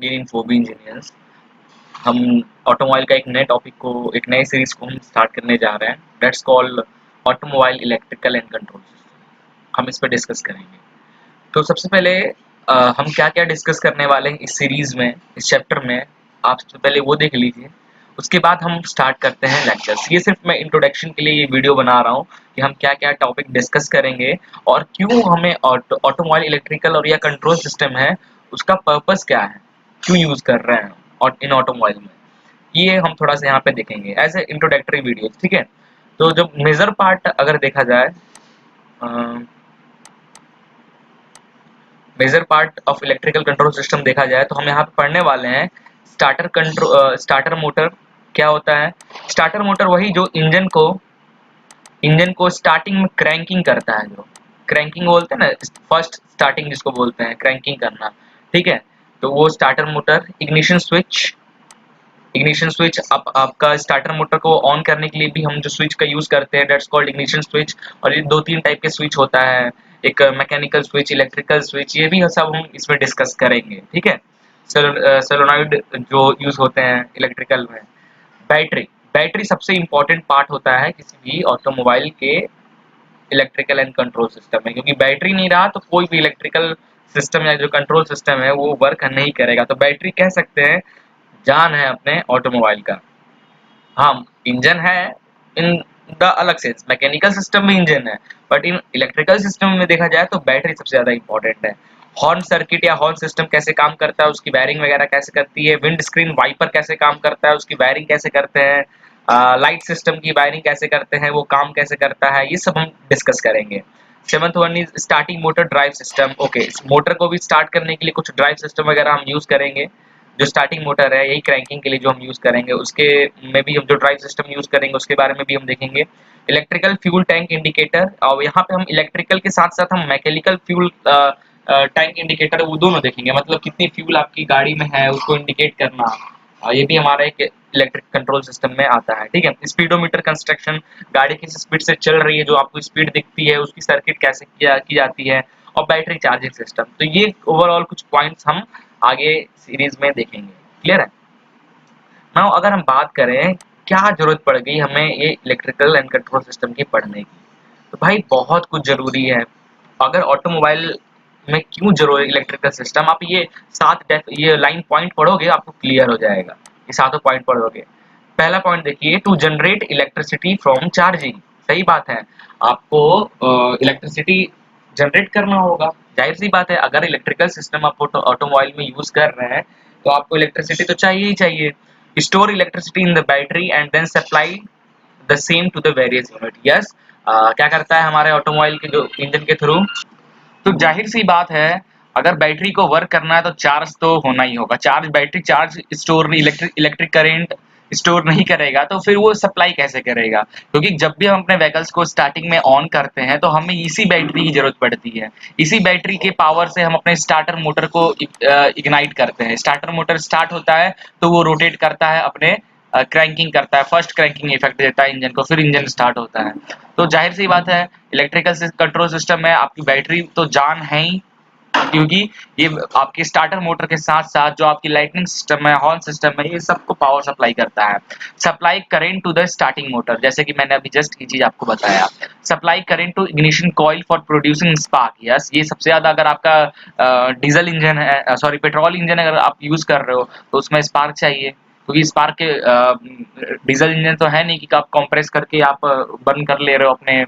Again in Phoebe engineers. हम automobile का एक नए टॉपिक को, एक नए सीरीज को हम स्टार्ट करने जा रहे हैं, that's called automobile electrical and control system. हम इस पर डिस्कस करेंगे। तो सबसे पहले हम क्या क्या डिस्कस करने वाले हैं इस सीरीज में, इस चैप्टर में, आप सबसे पहले वो देख लीजिए। उसके बाद हम स्टार्ट करते हैं लेक्चर्स। ये सिर्फ मैं इंट्रोडक्शन के लिए ये वीडियो बना रहा हूँ कि हम क्या क्या टॉपिक डिस्कस करेंगे और क्यों हमें ऑटोमोबाइल इलेक्ट्रिकल और या कंट्रोल सिस्टम है उसका पर्पस क्या है, क्यों यूज कर रहे हैं और इन ऑटोमोबाइल में, ये हम थोड़ा सा यहाँ पे देखेंगे एज ए इंट्रोडक्टरी वीडियो। ठीक है, तो जब मेजर पार्ट अगर देखा जाए, major part of electrical control system देखा जाए तो हम यहाँ पे पढ़ने वाले हैं स्टार्टर मोटर क्या होता है। स्टार्टर मोटर वही जो इंजन को स्टार्टिंग में क्रैंकिंग करता है, जो क्रैंकिंग बोलते हैं ना, फर्स्ट स्टार्टिंग जिसको बोलते हैं क्रैंकिंग करना। ठीक है, तो वो स्टार्टर मोटर। इग्निशन स्विच आपका स्टार्टर मोटर को ऑन करने के लिए भी हम जो स्विच का यूज करते हैं, दैट्स कॉल्ड इग्निशन स्विच। और ये दो तीन टाइप के स्विच होता है, एक मैकेनिकल स्विच, इलेक्ट्रिकल स्विच, ये भी सब हम इसमें डिस्कस करेंगे। ठीक है, सोलोनॉइड जो यूज होते हैं इलेक्ट्रिकल में। बैटरी बैटरी सबसे इंपॉर्टेंट पार्ट होता है किसी भी ऑटोमोबाइल के इलेक्ट्रिकल एंड कंट्रोल सिस्टम में, क्योंकि बैटरी नहीं रहा तो कोई भी इलेक्ट्रिकल सिस्टम या जो कंट्रोल सिस्टम है वो वर्क नहीं करेगा। तो बैटरी कह सकते हैं जान है अपने ऑटोमोबाइल का। हाँ, इंजन है इन द अलग से, मैकेनिकल सिस्टम में इंजन है, बट इन इलेक्ट्रिकल सिस्टम में देखा जाए तो बैटरी सबसे ज्यादा इंपॉर्टेंट है। हॉर्न सर्किट या हॉर्न सिस्टम कैसे काम करता है, उसकी वायरिंग वगैरह कैसे करती है, विंड स्क्रीन वाइपर कैसे काम करता है, उसकी वायरिंग कैसे करते हैं, लाइट सिस्टम की वायरिंग कैसे करते हैं, वो काम कैसे करता है, ये सब हम डिस्कस करेंगे। Seventh one is starting motor drive system. Okay, इस मोटर को भी स्टार्ट करने के लिए कुछ ड्राइव सिस्टम वगैरह हम यूज करेंगे। जो स्टार्टिंग मोटर है यही क्रैंकिंग के लिए जो हम यूज करेंगे, उसके में भी हम जो ड्राइव सिस्टम यूज करेंगे उसके बारे में भी हम देखेंगे। इलेक्ट्रिकल फ्यूल टैंक इंडिकेटर, और यहाँ पे हम इलेक्ट्रिकल के साथ साथ हम मैकेनिकल फ्यूल टैंक इंडिकेटर वो दोनों देखेंगे, मतलब कितनी फ्यूल आपकी गाड़ी में है उसको इंडिकेट करना। ये भी हमारा एक इलेक्ट्रिक कंट्रोल सिस्टम में आता है। ठीक है, स्पीडोमीटर कंस्ट्रक्शन, गाड़ी किस स्पीड से चल रही है, जो आपको स्पीड दिखती है उसकी सर्किट कैसे की जाती है। और बैटरी चार्जिंग सिस्टम। तो ये ओवरऑल कुछ पॉइंट्स हम आगे सीरीज में देखेंगे। क्लियर है ना? अगर हम बात करें क्या जरूरत पड़ गई हमें ये इलेक्ट्रिकल एंड कंट्रोल सिस्टम की पढ़ने की, तो भाई बहुत कुछ जरूरी है। अगर ऑटोमोबाइल में क्यों जरूरी इलेक्ट्रिकल सिस्टम, आप ये लाइन पॉइंट पढ़ोगे आपको क्लियर हो जाएगा। ये सातों पॉइंट पढ़ोगे। पहला पॉइंट देखिए, to generate electricity from charging. सही बात है, आपको इलेक्ट्रिसिटी जनरेट करना होगा। जाहिर सी बात है, अगर इलेक्ट्रिकल सिस्टम आप ऑटोमोबाइल में यूज कर रहे हैं तो आपको इलेक्ट्रिसिटी तो चाहिए ही चाहिए। Store electricity in the battery and then supply the same to the various unit. Yes, क्या करता है हमारे ऑटोमोबाइल के जो इंजन के थ्रू, तो जाहिर सी बात है अगर बैटरी को वर्क करना है तो चार्ज तो होना ही होगा। Battery charge store electric current store नहीं करेगा तो फिर वो सप्लाई कैसे करेगा, क्योंकि जब भी हम अपने व्हीकल्स को स्टार्टिंग में ऑन करते हैं तो हमें इसी बैटरी की जरूरत पड़ती है। इसी बैटरी के पावर से हम अपने स्टार्टर मोटर को इग्नाइट करते हैं। स्टार्टर मोटर स्टार्ट होता है तो वो रोटेट करता है, अपने क्रैंकिंग करता है, फर्स्ट क्रैंकिंग इफेक्ट देता है इंजन को, फिर इंजन स्टार्ट होता है। तो जाहिर सी बात है इलेक्ट्रिकल कंट्रोल सिस्टम में आपकी बैटरी तो जान है ही, क्योंकि ये आपके स्टार्टर मोटर के साथ साथ जो आपकी लाइटनिंग सिस्टम है, हॉर्न सिस्टम है, ये सबको पावर सप्लाई करता है। Supply current to the starting motor, जैसे कि मैंने अभी जस्ट ये चीज आपको बताया। Supply current to ignition coil for producing spark. Yes, ये सबसे ज्यादा अगर आपका डीजल इंजन है, सॉरी पेट्रोल इंजन अगर आप यूज कर रहे हो तो उसमें स्पार्क चाहिए, क्योंकि स्पार्क के डीजल इंजन तो है नहीं कि आप कंप्रेस करके आप बर्न कर ले रहे हो अपने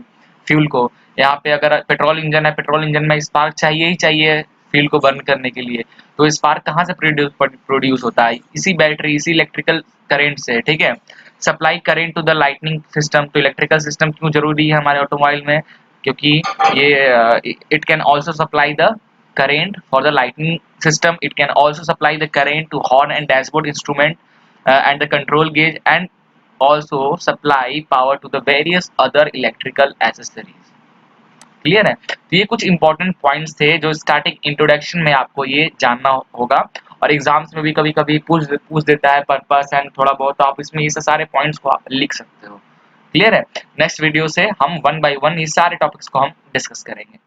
फ्यूल को। यहाँ पे अगर पेट्रोल इंजन है, पेट्रोल इंजन में स्पार्क चाहिए ही चाहिए फ्यूल को बर्न करने के लिए। तो स्पार्क कहाँ से प्रोड्यूस होता है? इसी बैटरी, इसी इलेक्ट्रिकल करंट से। ठीक है, supply current to the lightning system. तो इलेक्ट्रिकल सिस्टम क्यों जरूरी है हमारे ऑटोमोबाइल में, क्योंकि ये it can also supply the current for the lightning system. It can also supply the current to horn and dashboard instrument and the control gauge, and also supply power to the various other electrical accessories. Clear है? तो ये कुछ important points थे जो starting introduction में आपको ये जानना होगा, और एग्जाम्स में भी कभी कभी पूछ देता है पर्पस एंड थोड़ा बहुत, तो आप इसमें ये सारे पॉइंट्स को आप लिख सकते हो। क्लियर है? नेक्स्ट वीडियो से हम वन बाय वन ये सारे टॉपिक्स को हम डिस्कस करेंगे।